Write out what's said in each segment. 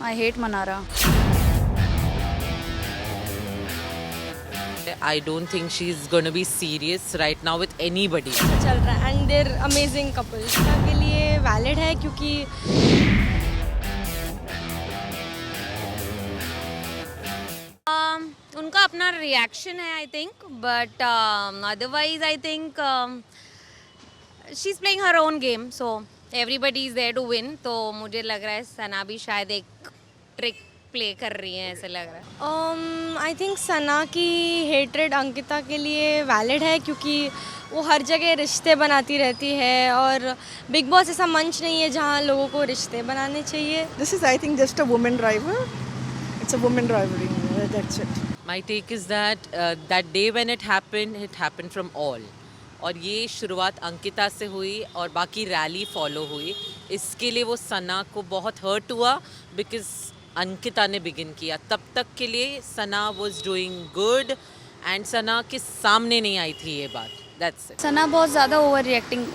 I hate Mannara. I don't think she's going to be serious right now with anybody. चल रहा है and there amazing couple के लिए valid है क्योंकि उनका अपना रिएक्शन है I think but otherwise I think she is playing her own game so everybody is there to win. तो मुझे लग रहा है सना भी शायद एक ट्रिक प्ले कर रही हैं ऐसे लग रहा है. आई थिंक सना की हेट्रेड अंकिता के लिए वैलिड है क्योंकि वो हर जगह रिश्ते बनाती रहती है और बिग बॉस ऐसा मंच नहीं है जहाँ लोगों को रिश्ते बनाने चाहिए. This is, I think, just a woman driver. It's a woman rivalry. That's it. My take is that that day when it happened from all. और ये शुरुआत अंकिता से हुई और बाकी रैली फॉलो हुई. इसके लिए वो सना को बहुत हर्ट हुआ बिकॉज अंकिता ने बिगिन किया. तब तक के लिए सना वाज डूइंग गुड एंड सना के सामने नहीं आई थी ये बात. That's it. सना बहुत ज़्यादा ओवर रिएक्टिंग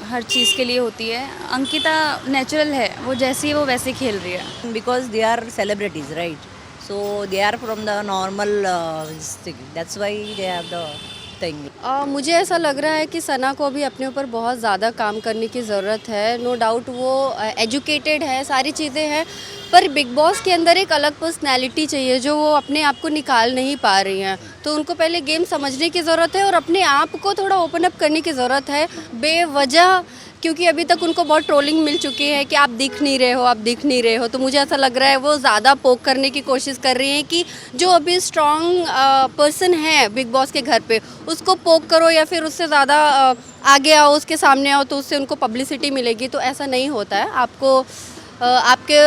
हर चीज़ के लिए होती है. अंकिता नेचुरल है, वो जैसी है वो वैसे खेल रही है. Because they are celebrities, right? So they are from the normal thing. That's why they have the thing. मुझे ऐसा लग रहा है कि सना को अभी अपने ऊपर बहुत ज़्यादा काम करने की ज़रूरत है. नो डाउट वो एजुकेटेड है, सारी चीज़ें हैं, पर बिग बॉस के अंदर एक अलग पर्सनैलिटी चाहिए जो वो अपने आप को निकाल नहीं पा रही हैं. तो उनको पहले गेम समझने की ज़रूरत है और अपने आप को थोड़ा ओपन अप करने की ज़रूरत है बेवजह, क्योंकि अभी तक उनको बहुत ट्रोलिंग मिल चुकी है कि आप दिख नहीं रहे हो, आप दिख नहीं रहे हो. तो मुझे ऐसा लग रहा है वो ज़्यादा पोक करने की कोशिश कर रही हैं कि जो अभी स्ट्रॉन्ग पर्सन है बिग बॉस के घर पे उसको पोक करो या फिर उससे ज़्यादा आगे आओ, उसके सामने आओ, तो उससे उनको पब्लिसिटी मिलेगी. तो ऐसा नहीं होता है. आपको आपके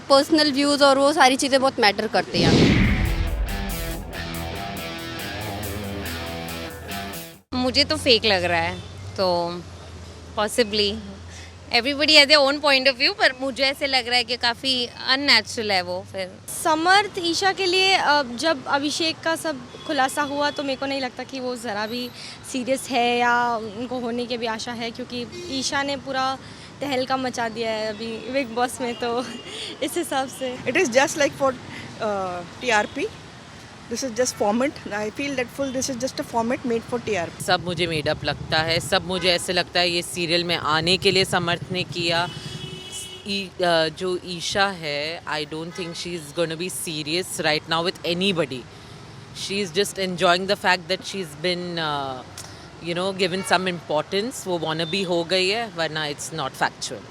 पर्सनल व्यूज़ और वो सारी चीज़ें बहुत मैटर करती हैं. मुझे तो फेक लग रहा है तो possibly everybody has their own point of view पर मुझे ऐसे लग रहा है कि काफ़ी अननेचुरल है वो. फिर समर्थ ईशा के लिए जब अभिषेक का सब खुलासा हुआ तो मेरे को नहीं लगता कि वो ज़रा भी सीरियस है या उनको होने की भी आशा है क्योंकि ईशा ने पूरा तहलका मचा दिया है अभी बिग बॉस में. तो इस हिसाब से It is just like for TRP. This is just format. I feel that this is just a format made for TRP. सब मुझे मेडअप लगता है. सब मुझे ऐसे लगता है ये सीरियल में आने के लिए समर्थ ने किया. जो ईशा है I don't think she is going to be serious right now with anybody. She is just enjoying the fact that she is been given some importance. वो वॉनबी हो गई है वरना इट्स नॉट फैक्चुअल.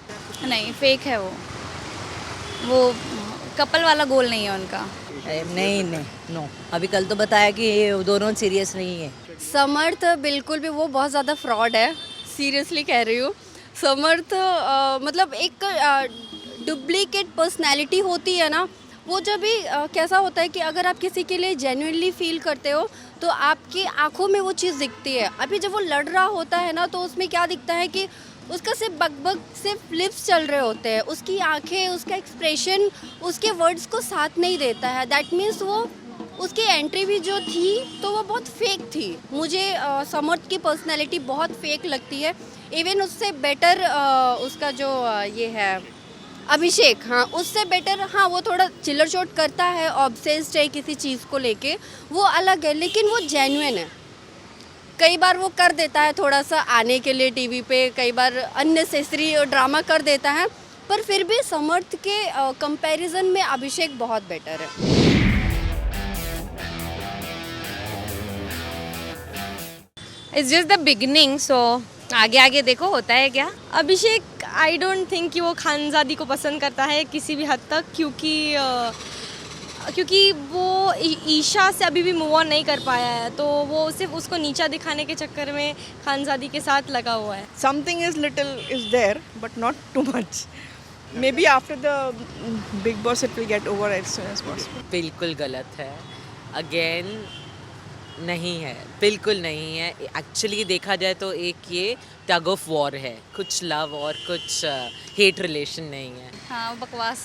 नहीं, फेक है वो couple वाला गोल नहीं है उनका. नहीं नो. अभी कल तो बताया कि ये दोनों सीरियस नहीं है. समर्थ बिल्कुल भी वो बहुत ज़्यादा फ्रॉड है, सीरियसली कह रही हूँ. समर्थ मतलब एक डुप्लीकेट पर्सनैलिटी होती है ना, वो जब भी कैसा होता है कि अगर आप किसी के लिए जेन्युइनली फील करते हो तो आपकी आंखों में वो चीज़ दिखती है. अभी जब वो लड़ रहा होता है ना तो उसमें क्या दिखता है कि उसका सिर्फ बकबक सिर्फ लिप्स चल रहे होते हैं, उसकी आंखें, उसका एक्सप्रेशन उसके वर्ड्स को साथ नहीं देता है. दैट मीन्स वो उसकी एंट्री भी जो थी तो वो बहुत फेक थी. मुझे समर्थ की पर्सनैलिटी बहुत फेक लगती है. इवन उससे बेटर उसका जो ये है अभिषेक, हाँ उससे बेटर. हाँ वो थोड़ा चिल्लर चोट करता है, ऑब्सेस्ड है किसी चीज़ को लेके, वो अलग है, लेकिन वो जेन्युइन है. कई बार वो कर देता है थोड़ा सा आने के लिए टीवी पे, कई बार अननेसेसरी ड्रामा कर देता है, पर फिर भी समर्थ के कंपैरिजन में अभिषेक बहुत बेटर है. It's just the beginning so आगे आगे देखो होता है क्या. अभिषेक आई डोंट थिंक कि वो खानजादी को पसंद करता है किसी भी हद तक क्योंकि वो ईशा से अभी भी मूव ऑन नहीं कर पाया है. तो वो सिर्फ उसको नीचा दिखाने के चक्कर में खानजादी के साथ लगा हुआ है. Something is little is there, but not too much. Maybe after the Big Boss it will get over as soon as possible. बिल्कुल गलत है. अगेन नहीं है, बिल्कुल नहीं है. एक्चुअली देखा जाए तो एक ये टग ऑफ वॉर है, कुछ लव और कुछ हेट रिलेशन नहीं है. हाँ, वो बकवास.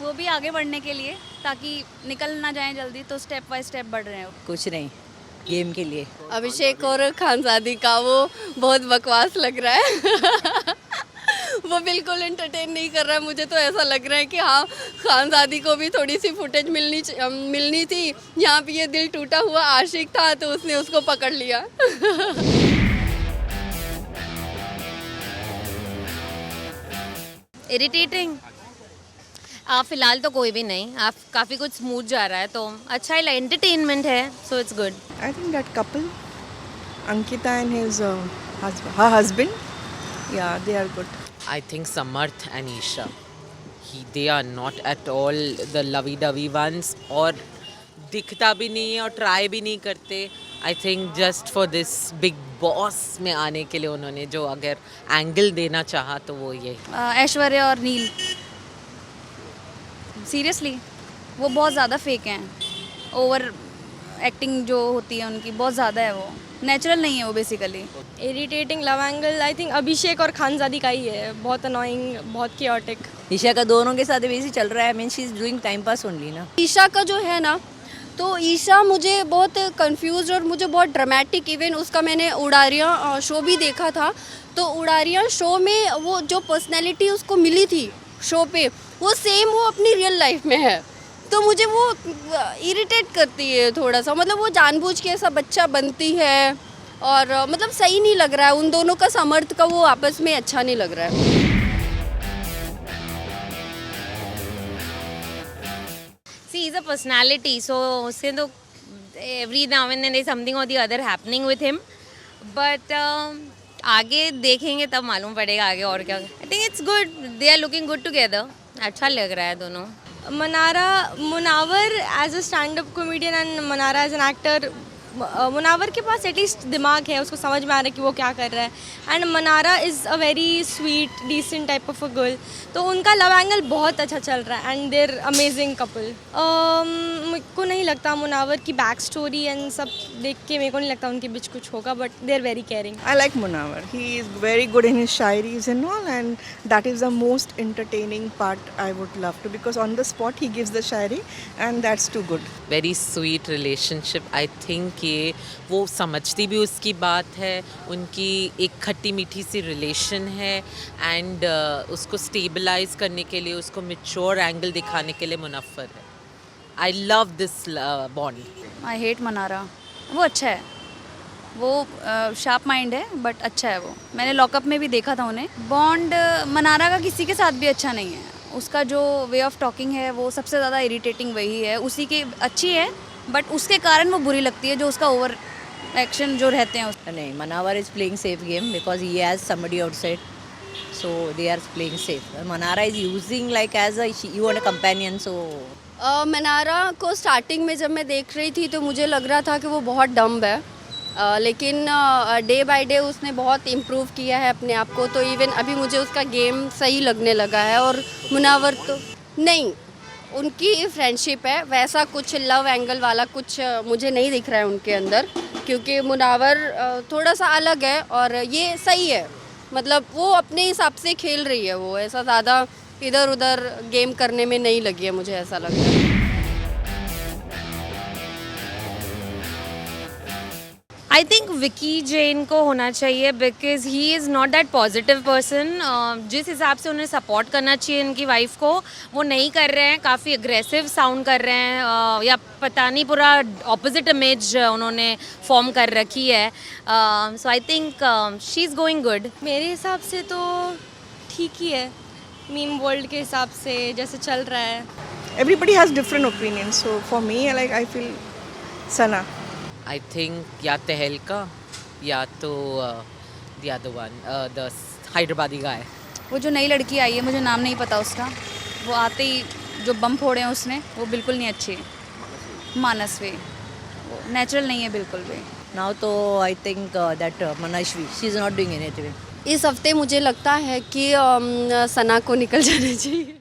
वो भी आगे बढ़ने के लिए ताकि निकल ना जाएं जल्दी, तो स्टेप बाय स्टेप बढ़ रहे हैं. कुछ नहीं, गेम के लिए. अभिषेक और खानजादी का वो बहुत बकवास लग रहा है. वो बिल्कुल एंटरटेन नहीं कर रहा है। मुझे तो ऐसा लग रहा है कि हाँ, खानजादी को भी थोड़ी सी फुटेज मिलनी थी। यहाँ पे ये दिल टूटा हुआ आशिक था तो उसने उसको पकड़ लिया। इरिटेटिंग फिलहाल तो कोई भी नहीं, आप काफ़ी कुछ स्मूथ जा रहा है तो अच्छा ही एंटरटेनमेंट है, so it's good. I think that couple, Ankita and his her husband, yeah, they are good. I think Samarth and Isha, they are not at all the lovey-dovey ones, और दिखता भी नहीं है और ट्राई भी नहीं करते. I think just for this big boss में आने के लिए उन्होंने जो अगर एंगल देना चाहा तो वो ये. ऐश्वर्या और नील, सीरियसली वो बहुत ज़्यादा फेक हैं. ओवर एक्टिंग जो होती है उनकी बहुत ज़्यादा है, वो नेचुरल नहीं है वो basically. Irritating love angle I think Abhishek और खानजादी का ही है. बहुत अनोइंग, बहुत क्योटिक. ईशा का दोनों के साथ वैसे चल रहा है. Mean she is doing time pass only ना. ईशा का जो है ना, तो ईशा मुझे बहुत कंफ्यूज और मुझे बहुत ड्रामेटिक, इवन उसका मैंने उड़ारियाँ शो भी देखा था, तो उड़ारियाँ शो में वो जो पर्सनैलिटी उसको मिली थी शो पे, वो सेम वो अपनी रियल लाइफ में है. तो मुझे वो इरिटेट करती है थोड़ा सा. मतलब वो जानबूझ के ऐसा बच्चा बनती है और मतलब सही नहीं लग रहा है. उन दोनों का समर्थ का वो आपस में अच्छा नहीं लग रहा है. See, he's a personality, so उससे तो every now and then there's something or the other happening with him. But आगे देखेंगे तब मालूम पड़ेगा आगे और क्या. I think it's good. They are looking good together. अच्छा लग रहा है दोनों. Munawar as a stand up comedian and Mannara as an actor. Munawar के पास एटलीस्ट दिमाग है, उसको समझ में आ रहा है कि वो क्या कर रहा है. And Mannara is a very sweet decent type of a girl. तो उनका लव एंगल बहुत अच्छा चल रहा है एंड देर अमेजिंग कपल. मेरे को नहीं लगता मुनावर की बैक स्टोरी एंड सब देख के मेरे को नहीं लगता उनके बीच कुछ होगा, but they are very caring. I like Munawar. He is very good in his shairis and all, and that is the most entertaining part I would love to, because on the spot he gives the shairi and that's too good. Very sweet relationship. I think ये वो समझती भी उसकी बात है. उनकी एक खट्टी मीठी सी रिलेशन है एंड उसको स्टेबलाइज करने के लिए, उसको मैच्योर एंगल दिखाने के लिए मुनफ्फर है. I love this bond. I hate Mannara. वो अच्छा है, वो शार्प माइंड है बट अच्छा है वो. मैंने लॉकअप में भी देखा था उन्हें. बॉन्ड मनारा का किसी के साथ भी अच्छा नहीं है. उसका जो वे ऑफ टॉकिंग है वो सबसे ज़्यादा इरिटेटिंग वही है. उसी की अच्छी है बट उसके कारण वो बुरी लगती है, जो उसका ओवर एक्शन जो रहते हैं. नहीं, Munawar is playing safe game because he has somebody outside, so they are playing safe. Mannara is using like as you want a companion. So Mannara को स्टार्टिंग में जब मैं देख रही थी तो मुझे लग रहा था कि वो बहुत डम्ब है, लेकिन डे बाय डे उसने बहुत इम्प्रूव किया है अपने आप को. तो इवन अभी मुझे उसका गेम सही लगने लगा है. और मुनावर तो नहीं, उनकी फ्रेंडशिप है, वैसा कुछ लव एंगल वाला कुछ मुझे नहीं दिख रहा है उनके अंदर, क्योंकि मुनावर थोड़ा सा अलग है और ये सही है. मतलब वो अपने हिसाब से खेल रही है, वो ऐसा ज़्यादा इधर उधर गेम करने में नहीं लगी है, मुझे ऐसा लग रहा है. आई थिंक विकी जैन को होना चाहिए because he is not that positive person. जिस हिसाब से उन्हें सपोर्ट करना चाहिए इनकी वाइफ को, वो नहीं कर रहे हैं. काफ़ी अग्रेसिव साउंड कर रहे हैं, या पता नहीं पूरा ऑपोजिट इमेज उन्होंने फॉर्म कर रखी है. So I think she is going good. मेरे हिसाब से तो ठीक ही है. मीम वर्ल्ड के हिसाब से जैसे चल रहा है. Everybody has different opinions, so for me, I feel Sana. I think या तहलका या तो the other one, the Hyderabadi guy. वो जो नई लड़की आई है, मुझे नाम नहीं पता उसका, वो आते ही जो बम फोड़े हैं उसने, वो बिल्कुल नहीं अच्छी है. मानसवी, वो नेचुरल नहीं है बिल्कुल भी. नाउ तो I think that Manasvi, she is not doing anything. इस हफ्ते मुझे लगता है कि सना को निकल जाना चाहिए.